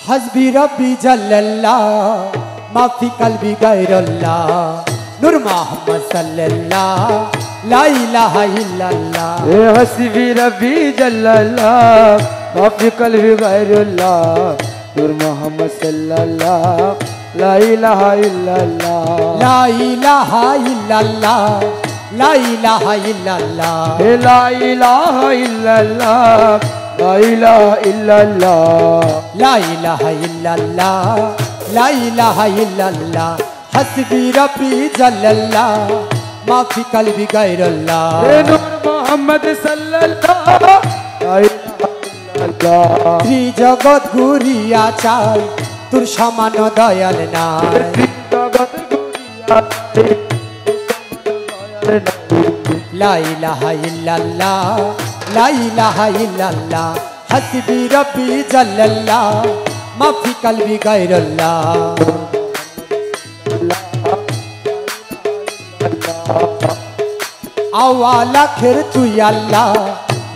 हस्बी रब्बी जल्लल्लाह माफी कल्बी गैरुल्लाह नूर मोहम्मद सल्लल्लाह ला इलाहा इल्लल्लाह हस्बी रब्बी जल्लल्लाह माफी कल्बी गैरुल्लाह नूर मोहम्मद सल्लल्लाह ला इलाहा इल्लल्लाह ला इलाहा इल्लल्लाह ला इलाहा इल्लल्लाह ला इलाहा इल्लल्लाह ला इलाहा इल्लल्लाह ला इलाहा इल्लल्लाह ला इलाहा इल्लल्लाह हस्बी रब्बी जल्लल्लाह माफी कल्बी गैरुल्लाह नूर मोहम्मद सल्लल्लाह ला इलाहा इल्लल्लाह त्रिजगत घुरिया चाल তোর সমান দয়াল নাই লা ইলাহা ইল্লাল্লাহ লা ইলাহা ইল্লাল্লাহ হাসবি রব্বি জাল্লাল্লাহ মাফি কলবি গায়রুল্লাহ আওয়াল আখির তুই আল্লাহ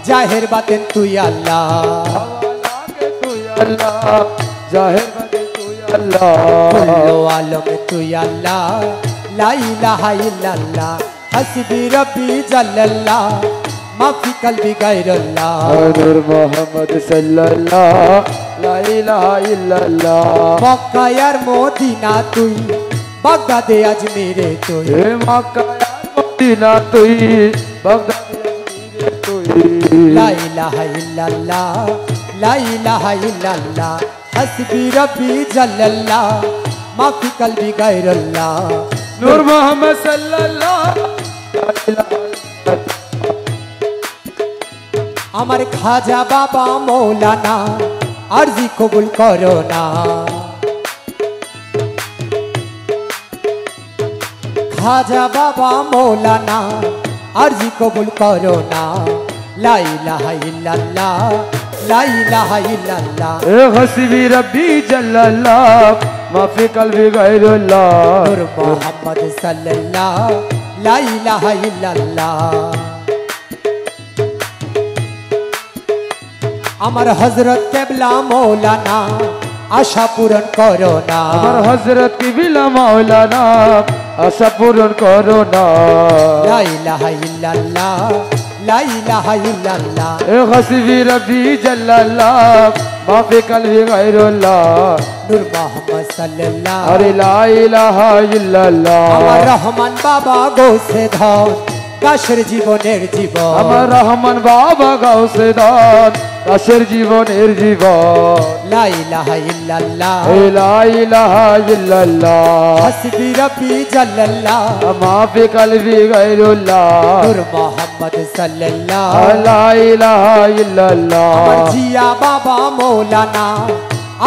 জাহির বাতিন তুই আল্লাহ জাহির अल्लाह कुल्लो आलम तू अल्लाह ला इलाहा इल्लल्लाह हस्बी रब्बी जल्लल्लाह माफी कल्बी गैरुल्लाह नूर मोहम्मद सल्लल्लाह ला इलाहा इल्लल्लाह मक्का यार मदीना तुई बागदादे अजमेरे तुई मक्का यार मदीना तुई बागदादे अजमेरे तुई ला इलाहा इल्लल्लाह ला इलाहा इल्लल्लाह हस्बी रब्बी जल्लल्लाह माफी कल्बी गैरुल्लाह नूर मोहम्मद सल्लल्लाह ला इलाहा इल्लल्लाह আমার খাজা বাবা মৌলানা আরজি কবুল করো না খাজা বাবা মৌলানা আরজি কবুল করো না লা ইলাহা ইল্লাল্লাহ লা ইলাহা ইল্লাল্লাহ हस्बी रब्बी जल्लल्लाह माफी कल्बी गैरुल्लाह नूर मोहम्मद सल्लल्लाह ला इलाहा इल्लल्लाह আমার হযরত কেবলা মৌলানা আশা পূরণ করো না আমার হযরত কিবলা মাওলানা আশা পূরণ করো না লা ইলাহা ইল্লাল্লাহ লা ইলাহা ইল্লাল্লাহ हस्बी रब्बी जल्लल्लाह माफी कल्बी गैरुल्लाह नूर मोहम्मद सल्लल्लाह अरे ला इलाहा इल्लल्लाह আমার রহমান বাবা গৌসে ধন কাশের জীবনের জীবন আমার রহমান বাবা গাউসে দান কাশের জীবনের জীবন লা ইলাহা ইল্লাল্লাহ লা ইলাহা ইল্লাল্লাহ হাসবি রব্বি জাল্লাল্লাহ মাফি কলবি গায়রুল্লাহ নূর মোহাম্মদ সাল্লাল্লাহ লা ইলাহা ইল্লাল্লাহ আমার জিয়া বাবা মৌলানা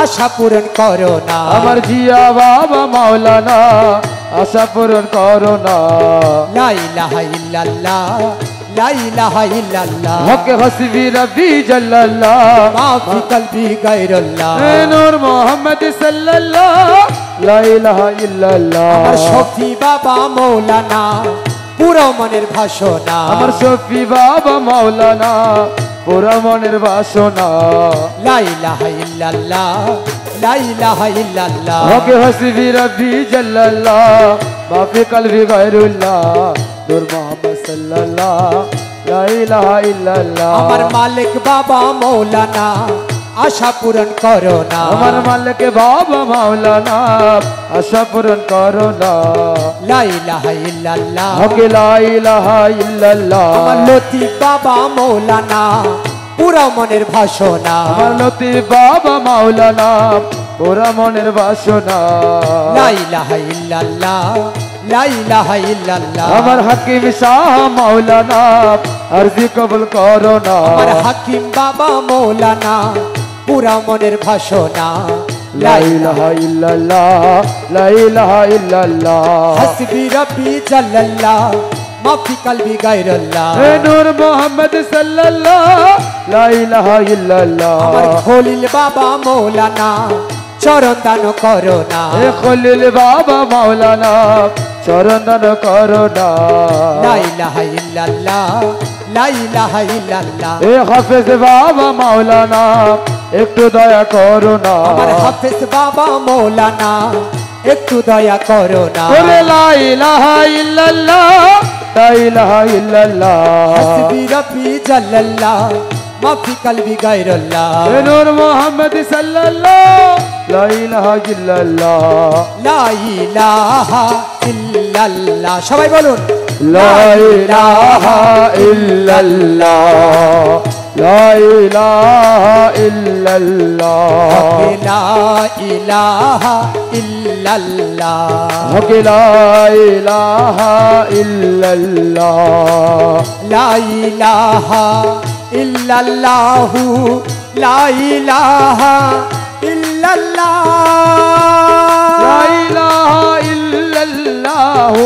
আশা পূরণ করো না আমার জিয়া বাবা মাওলানা আশা পূরণ করো না লা ইলাহা ইল্লাল্লাহ লা ইলাহা ইল্লাল্লাহ হক হসবি রব্বি জাল্লাল্লাহ মাফি কলবি গায়রুল্লাহ নূর মোহাম্মদ সাল্লাল্লাহ লা ইলাহা ইল্লাল্লাহ আমার শফি বাবা মৌলানা পুরো মনের ভাষণা আমার শফি বাবা মাওলানা পুরো মনের বাসনা লা ইলাহা ইল্লাল্লাহ লা ইলাহা ইল্লাল্লাহ হক হসবি রব্বি জাল্লাল্লাহ মাফি কলবি গায়রুল্লাহ নূর মোহাম্মদ সাল্লাল্লাহ লা ইলাহা ইল্লাল্লাহ আমার মালিক বাবা মৌলানা আশা পূরণ করো না আমার মালিক বাবা মাওলানা আশা পূরণ করো না লা ইলাহা ইল্লাল্লাহ হক লা ইলাহা ইল্লাল্লাহ আমার লতিফ বাবা মৌলানা পুরো মনের ভাষণা আমার লতিফ বাবা মাওলানা পুরো মনের বাসনা লা ইলাহা ইল্লাল্লাহ লা ইলাহা ইল্লাল্লাহ আমার হাকিম শাহ মাওলানা আরজি কবুল করো না আমার হাকিম বাবা মৌলানা পুরো মনের ভাষণা লা ইলাহা ইল্লাল্লাহ লা ইলাহা ইল্লাল্লাহ হাসবি রব্বি জাল্লাল্লাহ মাফি কলবি গায়রুল্লাহ হে নূর মোহাম্মদ সাল্লাল্লাহ লা ইলাহা ইল্লাল্লাহ আমার খলিল বাবা মৌলানা চরণ দান করো না হে খলিল বাবা মাওলানা চরণ দান করো না লা ইলাহা ইল্লাল্লাহ লা ইলাহা ইল্লাল্লাহ হে হাফেজ বাবা মাওলানা একটু দয়া করো না আমার হাফেজ বাবা মৌলানা একটু দয়া করো না ওরে লা ইলাহা ইল্লাল্লাহ লা ইলাহা ইল্লাল্লাহ হাসবি রব্বি জাল্লাল্লাহ মাফি কলবি গায়রুল্লাহ এ নূর মুহাম্মদ সাল্লাল্লাহ লা ইলাহা ইল্লাল্লাহ লা ইলাহা ইল্লাল্লাহ সবাই বলুন লা ইলাহা ইল্লাল্লাহ লা ইলাহা ইল্লাল্লাহ লা ইলাহা ইল্লাল্লাহ লা ইলাহা ইল্লাল্লাহ লা ইলাহা ইল্লাল্লাহু লা ইলাহা ইল্লাল্লাহ লা ইলাহা ইল্লাল্লাহ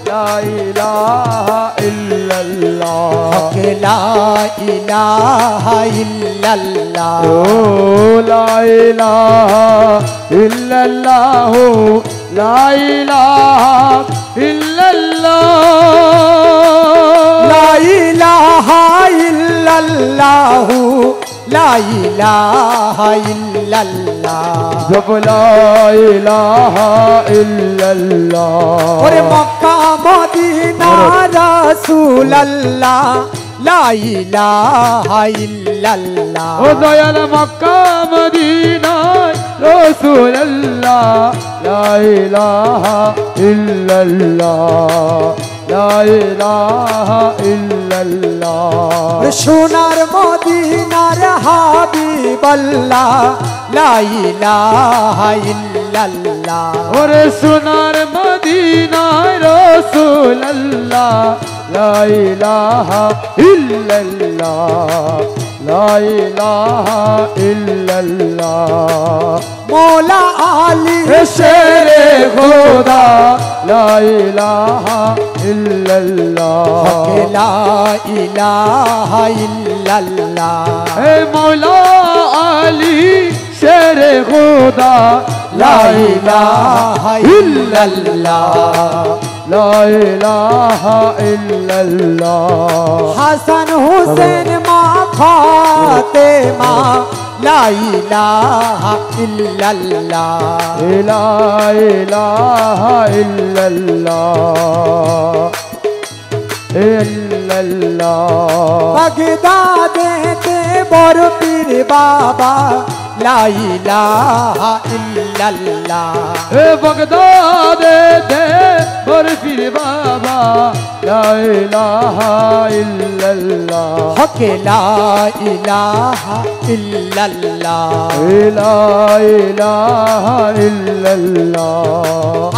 লা ইলাহা ইল্লাল্লাহ লা ইলাহা ইল্লাল্লাহ ও লা ইলাহা ইল্লাল্লাহ লা ইলাহা ইল্লাল্লাহ লা ইলাহা ইল্লাল্লাহু লা ইলাহা ইল্লাল্লাহ জপ লা ইলাহা ইল্লাল্লাহ ওরে মক্কা মদিনা রাসূলুল্লাহ লা ইলাহা ইল্লাল্লাহ ও দয়াল মক্কা মদিনায় রাসূলুল্লাহ লা ইলাহা ইল্লাল্লাহ লা ইলাহা ইল্লাল্লাহ সোনার মদিনার হাবিবাল্লাহ লা ইলাহা ইল্লাল্লাহ ওরে সোনার মদিনায় রাসূলুল্লাহ লা ইলাহা ইল্লাল্লাহ লা ইলাহা ইল্লাল্লাহ মৌলা আলী শেরে খোদা লা ইলাহা ইল্লাল্লাহ লা ইলাহা ইল্লাল্লাহ হে মৌলা আলী শেরে খোদা লা ইলাহা ইল্লাল্লাহ লা ইলাহা ইল্লাল্লাহ হাসান হুসেন মা ফাতেমা লা ইলাহা ইল্লাল্লাহ লা ইলাহা ইল্লাল্লাহ ইল্লাল্লাহ বাগদাদেতে বড় পীর বাবা লা ইলাহা ইল্লাল্লাহ এ বগদাদে দে বরফির বাবা লা ইলাহা ইল্লাল্লাহ হক লা ইলাহা ইল্লাল্লাহ লা ইলাহা ইল্লাল্লাহ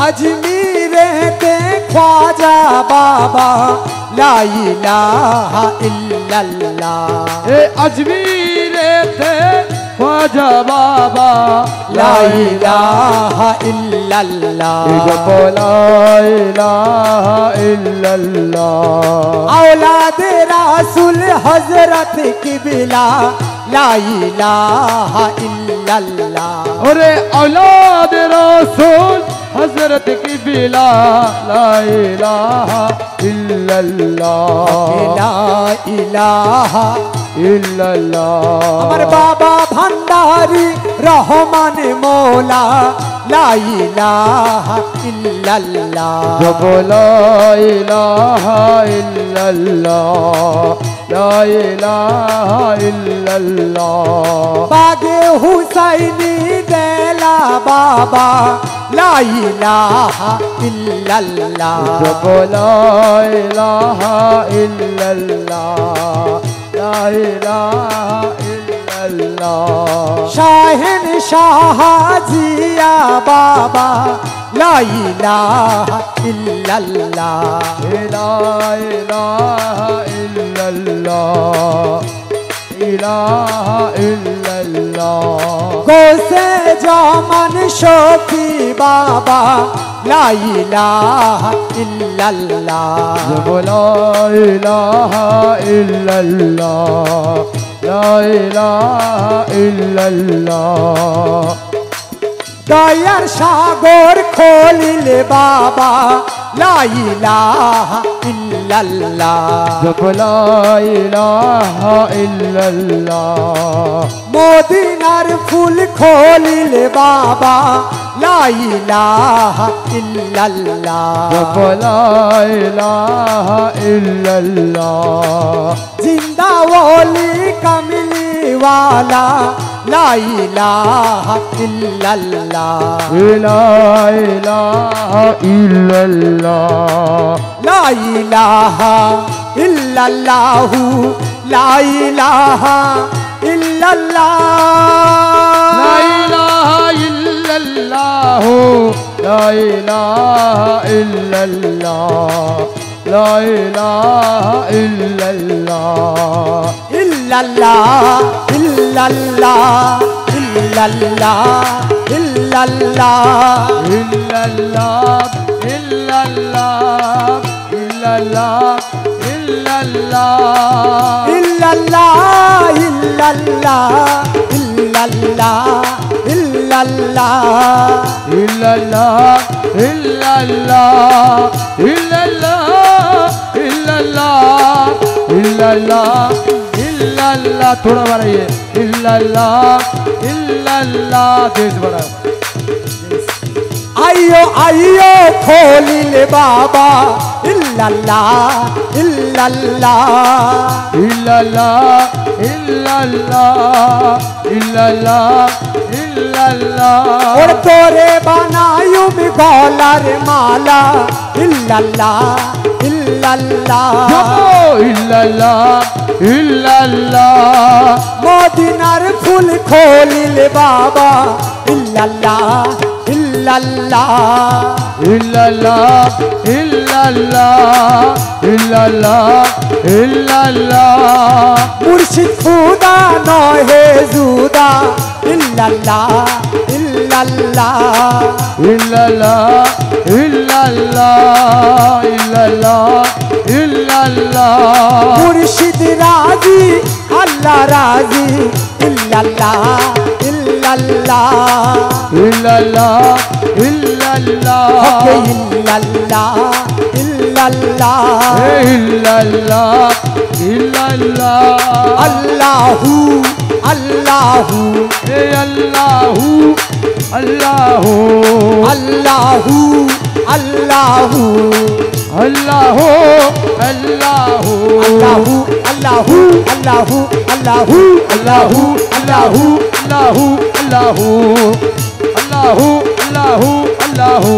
আজমিরেতে খ্বাজা বাবা লা ইলাহা ইল্লাল্লাহ এ আজমিরেতে খ্বাজা বাবা লা ইলাহা ইল্লাল্লাহ জপ লা ইলাহা ইল্লাল্লাহ औलाद रासुल हजरत किबला ला इलाहा इल्लल्लाह ওরে औलाद রাসূল হযরত কিবলা লা ইলাহা ইল্লাল্লাহ লা ইলাহা ইল্লাল্লাহ আমার বাবা ভান্ডারি রহমান মৌলা লা ইলাহা ইল্লাল্লাহ জপ লা ইলাহা ইল্লাল্লাহ লা ইলাহা ইল্লাল্লাহ বাগে হুসাইনি দেলা বাবা লা ইলাহা ইল্লাল্লাহ জপ লা ইলাহা ইল্লাল্লাহ লা ইলাহা ইল্লাল্লাহ শাহেন শাহাজিয়া বাবা লা ইলাহা ইল্লাল্লাহ লা ইলাহা ইল্লাল্লাহ ইলাহা ইল্লাল্লাহ গোসে জামান শফি বাবা লা ইলাহা ইল্লাল্লাহ জপ লা ইলাহা ইল্লাল্লাহ লা ইলাহা ইল্লাল্লাহ দয়ার সাগর খলিল বাবা লা ইলাহা ইল্লাল্লাহ জপ লা ইলাহা ইল্লাল্লাহ মদিনার ফুল খোলিলে বাবা লা ইলাহা ইল্লাল্লাহ লা ইলাহা ইল্লাল্লাহ জিন্দা ওলি কামলি ওয়ালা লা ইলাহা ইল্লাল্লাহ লা ইলাহা ইল্লাল্লাহ লা ইলাহা ইল্লাল্লাহু লা ইলাহা ইল্লাল্লাহ লা ইলাহা ইল্লাল্লাহ লা ইলাহা ইল্লাল্লাহ লা ইলাহা ইল্লাল্লাহ ইল্লাল্লাহ ইল্লাল্লাহ ইল্লাল্লাহ ইল্লাল্লাহ ইল্লাল্লাহ ইল্লাল্লাহ ইল্লাল্লাহ ইল্লাল্লাহ ইল্লাল্লাহ ইল্লাল্লাহ ইল্লাল্লাহ ইল্লাল্লাহ ইল্লাল্লাহ ইল্লাল্লাহ ইল্লাল্লাহ ইল্লাল্লাহ इल्लल्लाह थोड़ा बढ़ाइए इल्लल्लाह इल्लल्लाह तेज बढ़ाओ आइयो आइयो खोलिले बाबा इल्लल्लाह इल्लल्लाह इल्लल्लाह इल्लल्लाह इल्लल्लाह इल्लल्लाह और तोरे बनायो में गलार माला इल्लल्लाह इल्लल्लाह इल्लल्लाह इल्लल्लाह मदीनार फूल खोलिले बाबा इल्लल्लाह इल्लल्लाह इल्लल्लाह इल्लल्लाह इल्लल्लाह इल्लल्लाह मुर्शिद खुदा नहे जुदा इल्लल्लाह इल्लल्लाह इल्लल्लाह इल्लल्लाह इल्लल्लाह इल्लल्लाह मुर्शिद राजी अल्लाह राजी इल्लल्लाह इल्लल्लाह इल्लल्लाह इल्लल्लाह इल्लल्लाह इल्लल्लाह इल्लल्लाह इल्लल्लाह अल्लाहू अल्लाहू अल्लाहू अल्लाहू अल्लाहू अल्लाहू अल्लाहू अल्लाहू अल्लाहू अल्लाहू अल्लाहू अल्लाहू अल्लाहू अल्लाहू अल्लाहू अल्लाहू अल्लाहू अल्लाहू अल्लाहू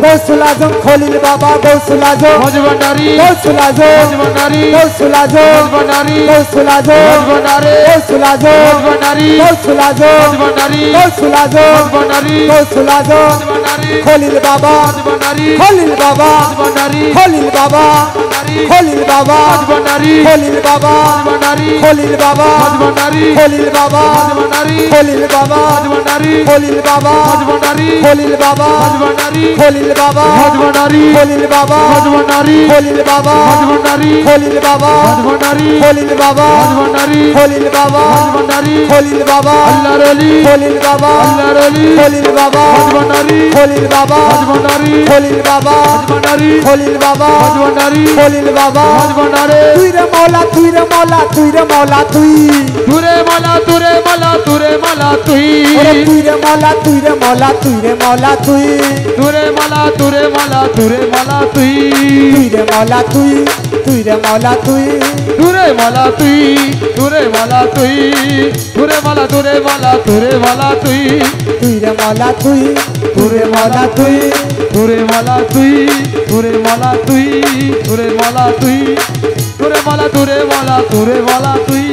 गौसुल आजम खोलिल बाबा गौसुल आजम मजबंडारी गौसुल आजम मजबंडारी गौसुल आजम मजबंडारी गौसुल आजम मजबंडारी गौसुल आजम मजबंडारी गौसुल आजम मजबंडारी गौसुल आजम मजबंडारी गौसुल आजम मजबंडारी खोलिल बाबा मजबंडारी खोलिल बाबा मजबंडारी खोलिल बाबा खोलिल बाबा मजबंडारी खोलिल बाबा मजबंडारी खोलिल बाबा मजबंडारी खोलिल बाबा मजबंडारी खोलिल बाबा मजबंडारी खोलिल बाबा मजबंडारी खोलिल बाबा मजबंडारी खोलिल बाबा मजबंडारी खोलिल बाबा मजबंडारी खोलिल बाबा मजबंडारी खोलिल बाबा मजबंडारी खोलिल बाबा मजबंडारी खोलिल बाबा मजबंडारी खोलिल बाबा अल्लाह रली खोलिल बाबा अल्लाह रली खोलिल बाबा मजबंडारी खोलिल बाबा मजबंडारी खोलिल बाबा मजबंडारी खोलिल बाबा मजबंडारी खोलिल बाबा मजबंडारे তুই রে মৌলা তুই রে মৌলা তুই রে মৌলা তুই তুরে মালা তুরে মালা তুরে মালা তুই ওরে তুই রে মৌলা তুই রে মৌলা তুই রে মৌলা তুই তুরে মালা তুরে মালা তুরে মালা তুই তুই রে মৌলা তুই তুই রে মৌলা তুই তুরে মালা তুই তুরে মালা তুই তুরে মালা তুরে মালা তুরে মালা তুই তুই রে মৌলা তুই তুই রে মৌলা তুই তুরে মালা তুই তুরে মালা তুই তুরে মালা তুই তুরে মালা তুরে মালা তুরে মালা তুই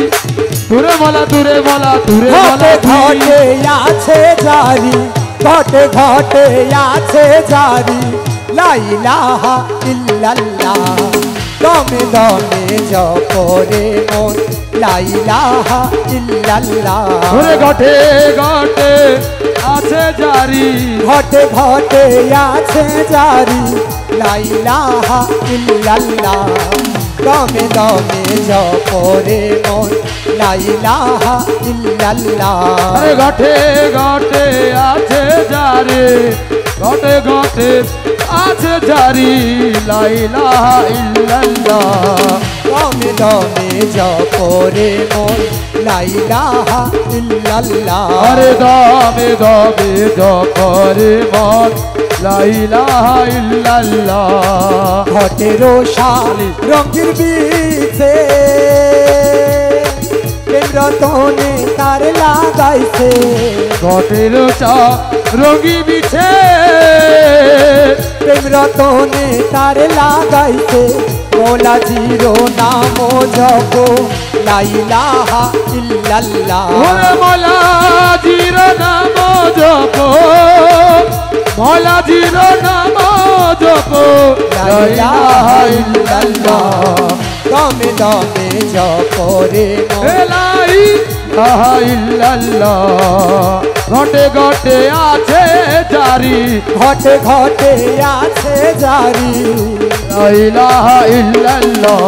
তুরে মালা তুরে মালা তুরে মালা ঘটে তুই ঘটে আছে জারি ঘটে ঘটে আছে জারি লা ইলাহা ইল্লাল্লাহ দমে দমে জপরে মন লা ইলাহা ইল্লাল্লাহ ওরে ঘটে ঘটে আছে জারি ঘটে ঘটে আছে জারি লা ইলাহা ইল্লাল্লাহ দমে দমে জপরে মন লা ইলাহা ইল্লাল্লাহ আরে ঘটে ঘটে আছে জারি ঘটে ঘটে আছে জারি লা ইলাহা ইল্লাল্লাহ দমে দমে জপরে মন লা ইলাহা ইল্লাল্লাহ। আরে দমে দমে জপরে মন লা ইলাহা ইল্লাল্লাহ। ঘটের শালি রঙের বিছে প্রেম রতনে তার লাগাইছে। ঘটের চা রঙি বিছে প্রেম রতনে তার লাগাইছে। মোলা জিরো নাম জপ লা ইলাহা ইল্লাল্লাহ। ওরে মোলা জির নাম জপ মোলা জির নাম জপ লা ইলাহা ইল্লাল্লাহ। দমে দমে জপ রে মন লা ইলাহা ইল্লাল্লাহ। ঘটে ঘটে আছে জারি ঘটে ঘটে আছে জারি। লা ইলাহা ইল্লাল্লাহ।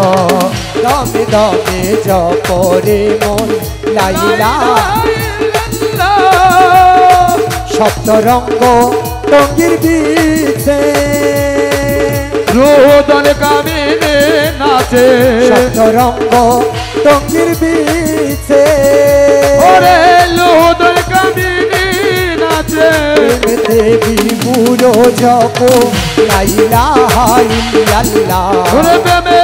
দমে দমে জপ রে মন লা ইলাহা। সপ্তরঙ্গ টঙ্গির বিছে রোদন কামিনে নাচে সপ্তরঙ্গ টঙ্গির বিছে। ওরে লোদন কামিনে নাচে প্রেম দেবী মুরো জপ লা ইলাহা ইল্লাল্লাহ। ওরে প্রেমে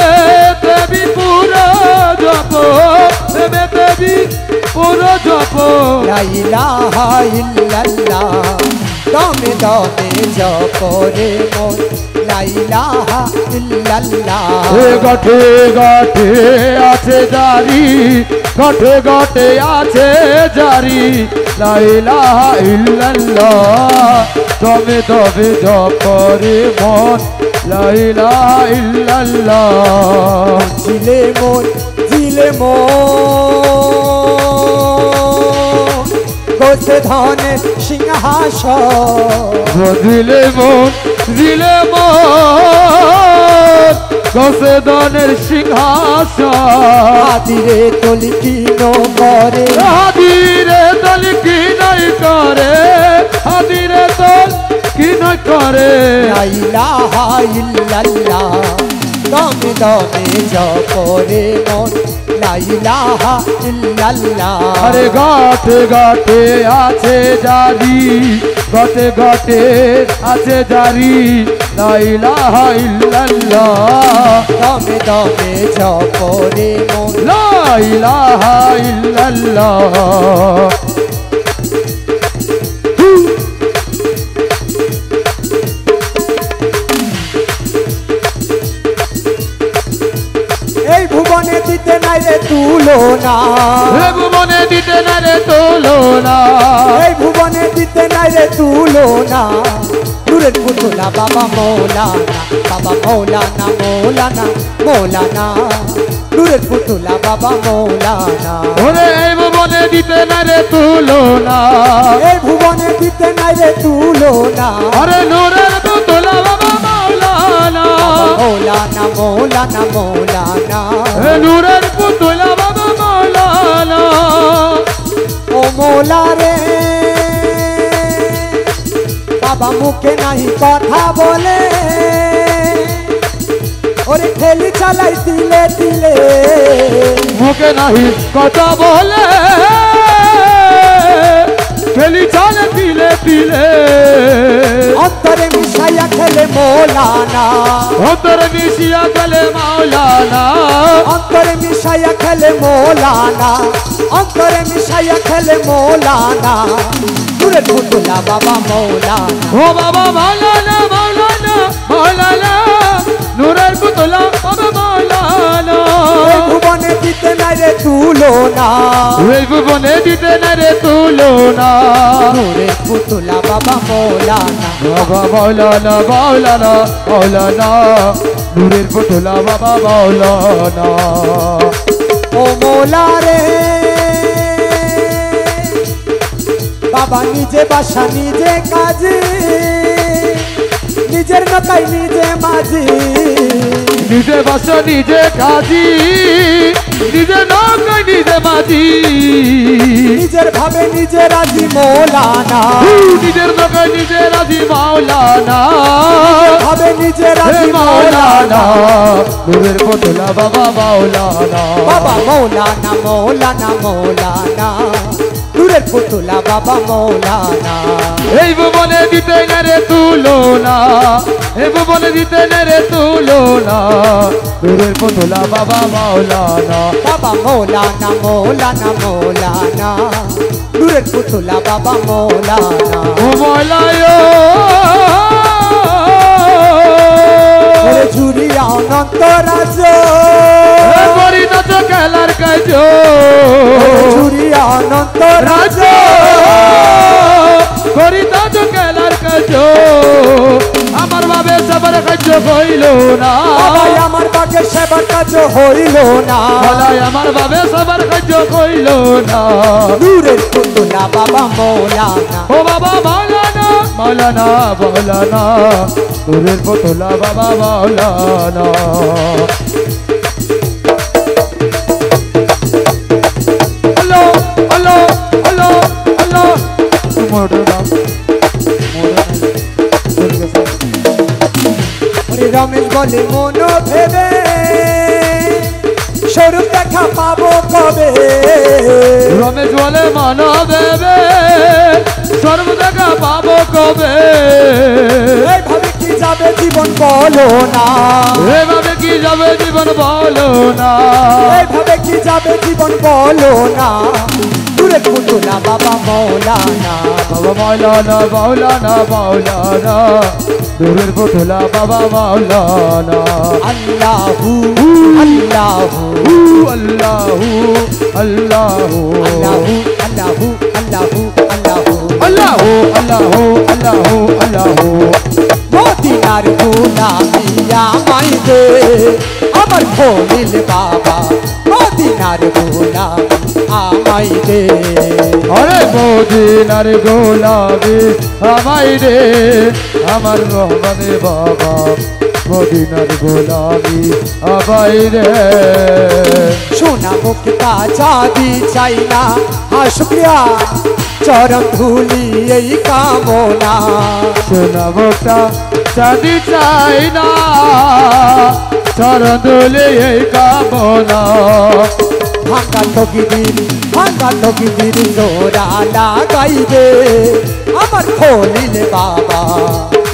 দেবী পুরো জপ প্রেমে দেবী পুরো জপ লা ইলাহা ইল্লাল্লাহ। দমে দমে জপ রে মন লা ইলাহা ইল্লাল্লাহ। ঘটে ঘটে আছে জারি ঘটে ঘটে আছে জারি লা ইলাহা ইল্লাল্লাহ। দমে দমে জপ রে মন লা ইলাহা ইল্লাল্লাহ। জিলে মন গোসে ধনে সিংহাসন। দিলে মন গসে দনের সিংহাসন। আদিরে তলিকিন করে আদিরে দল কি নাই করে আদিরে দল কি নাই করে লা ইলাহা ইল্লাল্লাহ। দমে দমে জপ রে মন লা ইলাহা ইল্লাল্লাহ। আরে ঘটে ঘটে আছে জারি ঘটে ঘটে আছে জারি লা ইলাহা ইল্লাল্লাহ। দমে দমে জপ রে মন লা ইলাহা ইল্লাল্লাহ। এই ভুবনে দিতে নাই রে তুলনা। হে ভুবনে দিতে না রে তুলনা এই ভুবনে দিতে নাই রে তুলনা। নূরের পুতুলা বাবা মৌলানা বাবা মৌলানা মৌলানা মৌলানা। নূরের পুতুলা বাবা মৌলানা। ওরে এই ভুবনে দিতে না রে তুলনা এই ভুবনে দিতে নাই রে তুলনা। আরে নূরের পুতুলা বাবা মাওলানা মৌলানা মৌলানা মৌলানা। হে নূরের পুতুলা বাবা মাওলানা ও মৌলা রে বাবা মুখে নাই কথা বলে। ওরে ঠেলি চালাই তিলে তিলে মুখে নাহি কথা বলে খেলি চলে তিলে তিলে অন্তরে মিশাইয়া খেলে মৌলানা। অন্তরে মিশিয়া গেলে মাওলানা অন্তরে মিশাইয়া খেলে মৌলানা। অন্তরে মিশাইয়া খেলে মৌলানা। নূরের পুতুলা বাবা মৌলানা। ও বাবা মাওলানা মাওলানা মাওলানা নূরের পুতুলা বাবা মাওলানা এই ভুবনে দিতে নাই রে তুলনা। এই ভুবনে দিতে না রে তুলনা নূরের পুতুলা বাবা মৌলানা। বাবা মাওলানা মাওলানা মাওলানা নূরের পুতুলা বাবা মাওলানা ও মৌলা রে বাবা নিজে বাসা নিজে কাজে নিজের নৌকায় নিজে মাঝি। নিজে বাসা নিজে কাজী, নিজে নৌকায় নিজে মাঝি, নিজের ভাবে নিজে রাজি মৌলানা, নিজের নৌকায় নিজে রাজি মাওলানা, ভাবে নিজে হে রাজি মাওলানা, মৌলানা, নূরের পুতুলা বাবা মাওলানা, বাবা মৌলানা মৌলানা মৌলানা, নূরের পুতুলা বাবা মৌলানা। এই ভুবনে দিতে না রে তুলনা, এই ভুবনে দিতে না রে তুলনা, নূরের পুতুলা বাবা মাওলানা, বাবা মৌলানা মৌলানা মৌলানা, নূরের পুতুলা বাবা মৌলানা। ও মৌলায় ওরে ঝুরিয়া অনন্ত রাজ, করি না তো খেলার কাজ, ঝুরিয়া অনন্ত রাজ, করি না তো খেলার কাজ, আমার বাবে সবার কাজ হইল না, বাবাই আমার বাগে সেবার কাজ হইল না, বলাই আমার বাবে সবার কাজ হইল না, নূরের পুতুলা বাবা মৌলানা, ও বাবা মাওলানা মাওলানা মাওলানা, নূরের পুতুলা বাবা মাওলানা। আল্লাহ আল্লাহ আল্লাহ আল্লাহ মোড়না ওরে রমেশ বলে মন ভেবে স্বরূপ দেখা পাবো কবে, রমেশ বলে মানব দেবে সর্ব দেখা পাবো কবে, এইভাবে কি যাবে জীবন বলো না, এভাবে কি যাবে জীবন বলো না, এইভাবে কি যাবে জীবন বলো না, নূরের পুতুলা বাবা মৌলানা, বাবা মাওলানা মাওলানা মাওলানা, নূরের পুতুলা বাবা মাওলানা। আল্লাহু আল্লাহু আল্লাহু আল্লাহু আল্লাহু আল্লাহু আল্লাহু আল্লাহু আল্লাহু আল্লাহু আল্লাহু আল্লাহু, মদিনার গোলামি আমায় দে আমার খলিল বাবা, মদিনার গোলামি আমায় দে, আরে মদিনার গোলামি আমায় রে আমার রহমানে বাবা, মদিনার গোলামি আমায় রে। সোনা মুক্তা চাঁদি চাই না, হ্যাঁ শুক্রিয়া চরণ ধুলি এই কামনা, সোনা মুক্তা চাঁদি চাই না, চরণ ধুলি এই কামনা, ভাঙ্গা তকিদির জোড়া লাগাইবে আমার খলিল বাবা,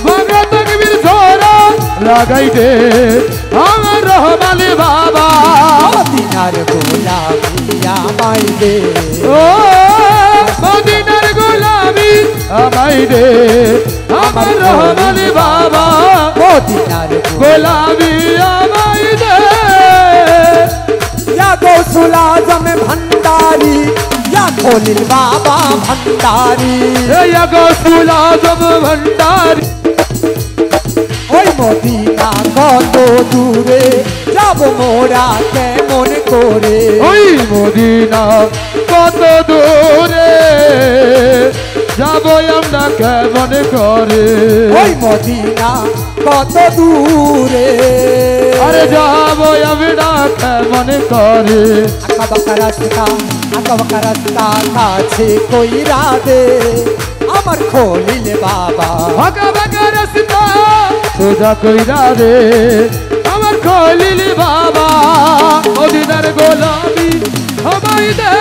ভাঙা তকবীর ঝোরা লাগাই দে আমার রহমানে বাবা, মদিনার গোলামি আমায় দে, ও মদিনার গোলামি আমায় দে আমার রহমানে বাবা, মদিনার গোলামি আমায় দে, ইয়া গৌসুল আজম ভণ্ডারি, ইয়া খলিল বাবা ভণ্ডারি, ইয়া গৌসুল আজম ভণ্ডারি, ওই মদিনা কত দূরে যাব মোরা কেমন করে, ওই মদিনা কত দূরে যাবো আমরা কেমন করে, ওই মদিনা কত দূরে, আরে যাবো আমরা কেমন করে, আঁকা বাঁকা রাস্তা কাছে কইরা দে আমার খলিল বাবা, আঁকা বাঁকা রাস্তা সোজা কইরা রে আমার খলিল বাবা, মদিনার গোলামি আমায় দে,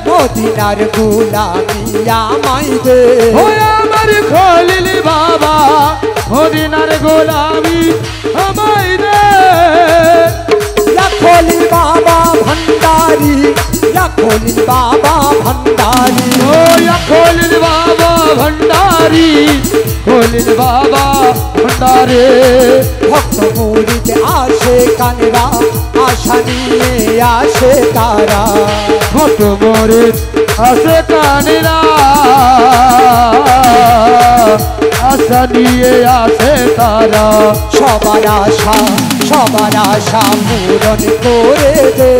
মদিনার গোলামি আমায় দে, ও আমার খলিল বাবা, মদিনার গোলামি আমায় দে, ইয়া খলিল বাবা ভণ্ডারি, ইয়া খলিল বাবা ভণ্ডারি, ও ইয়া খলিল বাবা ভণ্ডারি, খলিল বাবা ভণ্ডারে, ভক্ত মুরিদ আসে কানেরা আশা নিয়ে আসে তারা, ভক্ত মুরিদ আসে কানেরা আশা নিয়ে আসে তারা, সবার আশা পূরণ করে দে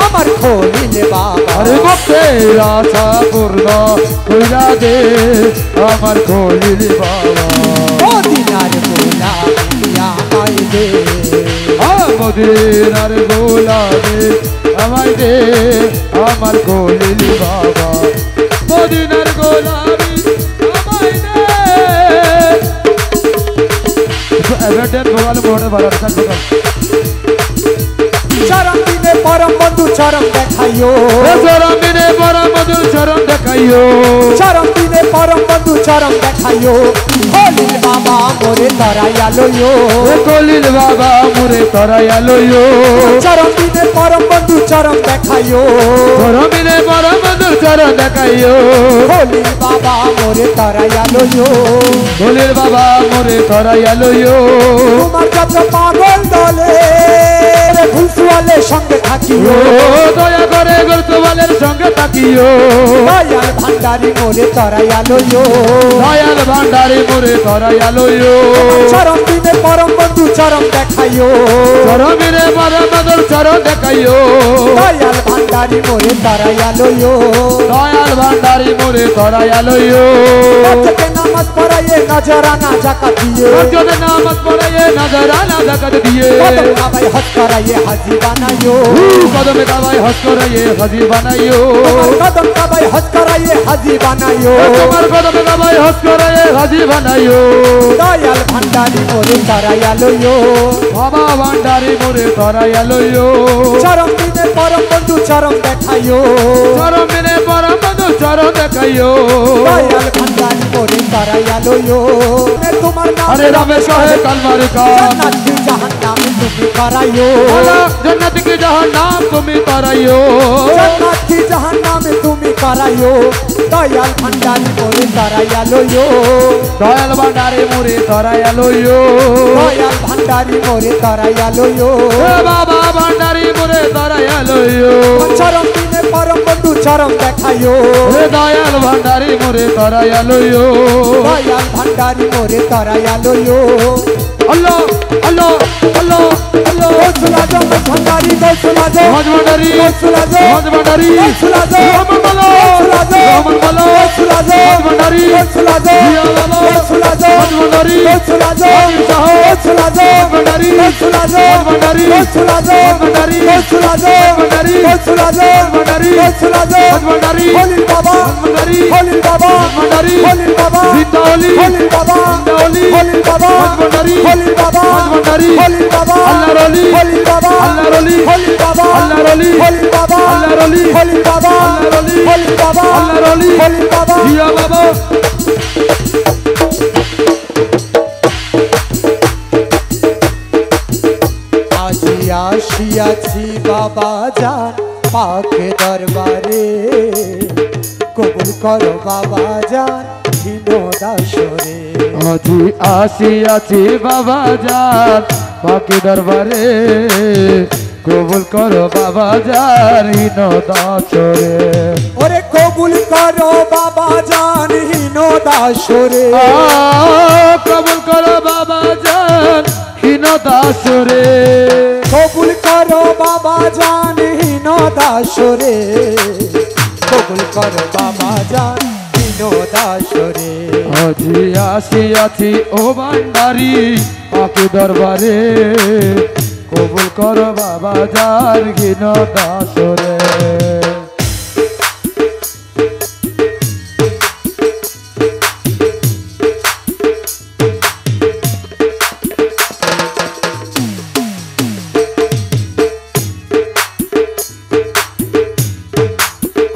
আমার খলিল বাবা, আরে ভক্তের আশা পূর্ণ কইরা দে আমার খলিল বাবা, মদিনার গোলামি আমায় দে, মদিনার গোলামে আমায় দে আমার খলিল বাবা মদিনার গোলামি আমায় দে এভারটেন ভোগাল মোড়ে বাড়ার কাজ ভোগাল চরম দিনে পরম বন্ধু চরম দেখাইও চরম দিনে পরম বন্ধু চরম দেখাইও চরম দিনে পরম বন্ধু চরম দেখাইও খলিল বাবা মোরে তরাইয়া লইও খলিল বাবা মোরে তরাইয়া লইও চরম দিনে পরম বন্ধু চরম দেখাইও চরম দিনে পরম বন্ধু চরম দেখাইও খলিল বাবা মোরে তরাইয়া লইও খলিল বাবা মোরে তরাইয়া লইও তোমার যত পাগল দলে ভুলসুয়ালের সঙ্গে থাকিও দয়া করে গুলসুয়ালের সঙ্গে থাকিও দয়াল ভান্ডারি মোরে তরাইয়া লইও দয়াল ভান্ডারি মোরে তরাইয়া লইও চরম দিনে পরম বন্ধু চরম দেখাইও চরম দিনে পরম বন্ধু চরম দেখাইও দয়াল ভান্ডারি মোরে তরাইয়া লইও দয়াল ভান্ডারি মোরে তরাইয়া লইও থেকে নামাজ পড়াইয়ে নজরানা জাকাত দিয়ে যদি নামাজ পড়াইয়ে নজরানা জাকাত দিয়ে কদম কাবাই হজ করাইয়ে হাজি বানাইও কদমে কাবাই হজ করাইয়ে হাজি বানাইও কদম কাবাই হজ করাইয়ে হাজি বানাইও তোমার কদমে কাবাই হজ করাইয়ে হাজি বানাইও দয়াল ভান্ডারি মোরে তরাইয়া লইও বাবা ভান্ডারি মোরে তরাইয়া লইও চরম দিনে পরম বন্ধু চরম দেখাইও চরম দিনে পরম বন্ধু চরম দেখাইও দয়াল ভান্ডারি মোরে তরাইয়া লইও তোমার নাম আরে রামে শাহে কালমার কা জান্নাতি জাহান্নাম তুমি করাইও জান্নাত কি জাহান্নাম তুমি করাইও জান্নাতি জাহান্নাম তুমি করাইও দয়াল ভান্ডারি মোরে তরাইয়া লইও দয়াল ভান্ডারি মোরে তরাইয়া লইও দয়াল ভান্ডারি মোরে তরাইয়া লইও বাবা ভান্ডারি মোরে তরাইয়া লইও চরম দিনে পরম বন্ধু চরম দেখাইও দয়াল ভান্ডারি মোরে তরাইয়া লইও দয়াল ভান্ডারি মোরে তরাইয়া লইও আল্লাহ আল্লাহ আল্লাহ আল্লাহ গৌসুল আজম ভান্ডারি গৌসুল আজম হজ ভান্ডারি গৌসুল আজম হজ ভান্ডারি গৌসুল আজম রহমান বলো গৌসুল আজম রহমান বলো গৌসুল আজম হজ ভান্ডারি গৌসুল আজম জিয়া বাবা গৌসুল আজম হজ ভান্ডারি গৌসুল আজম হাজির সাহেব গৌসুল আজম হজ ভান্ডারি গৌসুল আজম হজ ভান্ডারি গৌসুল আজম হজ ভান্ডারি গৌসুল আজম হজ ভান্ডারি গৌসুল আজম হজ ভান্ডারি গৌসুল আজম হজ ভান্ডারি খলিল বাবা হজ ভান্ডারি খলিল বাবা হজ ভান্ডারি খলিল বাবা জিন্দা ওলি খলিল বাবা জিন্দা ওলি খলিল বাবা হজ ভান্ডারি খলিল বাবা হজ ভান্ডারি খলিল বাবা আল্লাহর ওলি খলিল বাবা আল্লাহর ওলি খলিল বাবা আল্লাহর ওলি খলিল বাবা আল্লাহর ওলি খলিল বাবা আল্লাহর ওলি খলিল বাবা আল্লাহর ওলি খলিল বাবা জিয়া বাবা আজি আসিয়াছি বাবা জান পাকে দরবারে কবুল করো বাবা জান দিনো দাসরে আজি আসিয়াছি বাবা জান পাকে দরবারে কবুল করো বাবা জান হিনো দাসরে ওরে কবুল করো বাবা জান হিনো দাসরে কবুল করো বাবা জান হিনো দাসরে কবুল করো বাবা জান হিনো দাসরে কবুল করো বাবা জান হিনো দাসরে আজি আসিয়াছি ও ভান্ডারি পাকে দরবারে কবুল করো বাবা জান হিনো দাসরে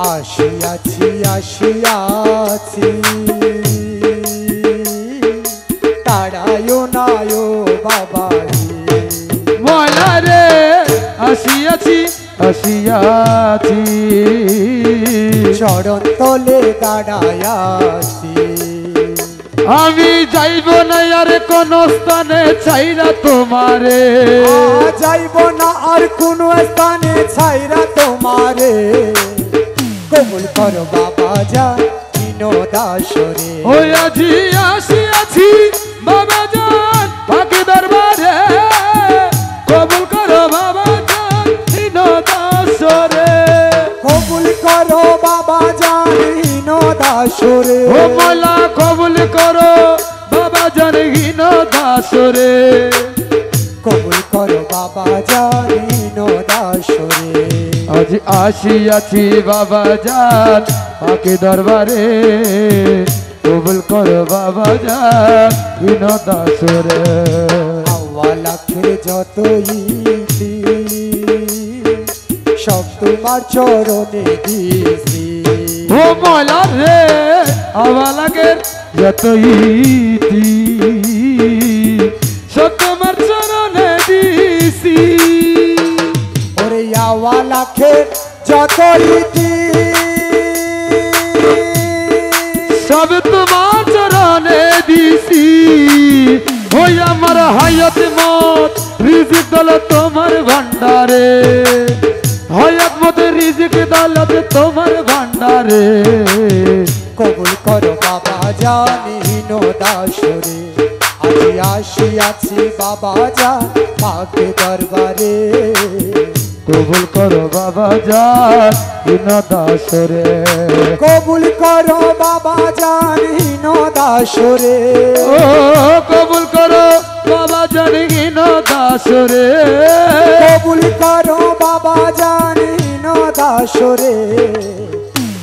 আসিয়াছি আসিয়াছি তাড়ায়ো নায়ো বাবাজি ময়লা রে আসিয়াছি আসিয়াছি চরণ তলে দাঁড়ায়াছি আমি যাইব না আর কোন স্থানে চাইরা তোমারে যাইব না আর কোন স্থানে ছাইরা তোমারে কবুল করো বাবা জান দিনো দাসরে ওই আজি আসিয়াছি বাবা জান পাকে দরবারে কবুল করো বাবা জান দিনো দাসরে কবুল করো বাবা জান দিনো দাসরে ও মোলা কবুল করো বাবা জান হিনো দাসরে কবুল করো বাবা জান দাসরে। আজ আসিয়াছি বাবা জান পাকে দরবারে, কবুল করো বাবা জান দাসরে। হাওয়া লাখের যতই সব তোমার চরণে দিয়েছি। ও ময়লা রে হাওয়া লাগে যতই সব তোমার চরণে দিছি। ওরে হাওয়া লাখের যতই সব তোমার চরণে দিছি। ওই আমার হায়াত মত রিজিক দৌলত তোমার ভান্ডারে, হায়াত মত রিজিক দৌলত তোমার ভান্ডারে। কবুল করো বাবা জান দাসরে। আজ আসিয়াছি বাবা জান পাকে দরবারে, কবুল করো বাবা জান দাসরে। কবুল করো বাবা জান দাসরে। ও কবুল করো বাবা জান দাসরে। কবুল করো বাবা জান দাসরে।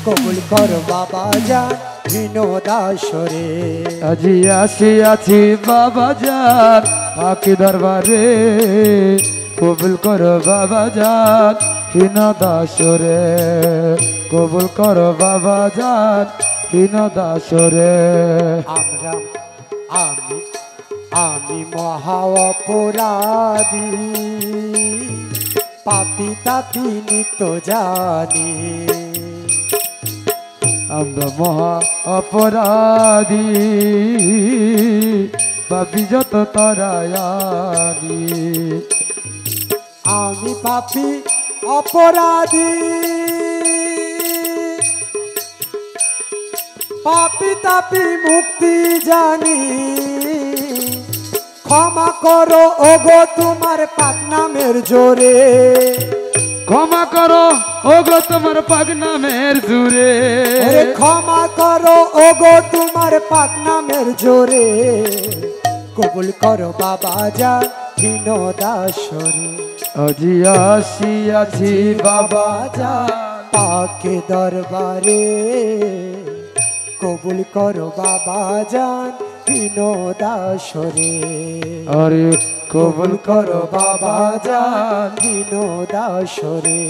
কবুল করো বাবা জান দাসরে। আজি আসিয়াছি বাবা জান পাকি দরবারে, কবুল করো বাবা জান দাসরে। কবুল করো বাবা জান দাসরে। আমরা আমি আমি মহা অপরাধী, পাপী তাপী নিত্য জানি। আমরা মহা অপরাধী, পাপী যত তরায়ানি। আমি পাপী অপরাধী, পাপী তাপী মুক্তি জানি। ক্ষমা করো ওগো তোমার পাক নামের জোরে। ক্ষমা করো ওগো তোমার পাক নামের জুড়ে। ক্ষমা করো ওগো তোমার পাক নামের জোরে। কবুল করো বাবা জান দাসরে। আজি আসিয়াছি বাবা জান পাকে দরবারে, কবুল করো বাবা জান দাসরে। আরে কবুল করো বাবা জান দাসরে।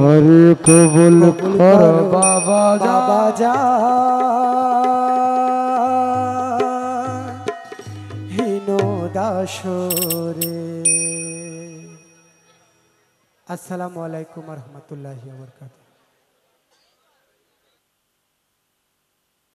আরে কবুল করো বাবা বাবা জান দাসরে। আসসালামু আলাইকুম ওয়া রাহমাতুল্লাহি ওয়া বারাকাতুহু।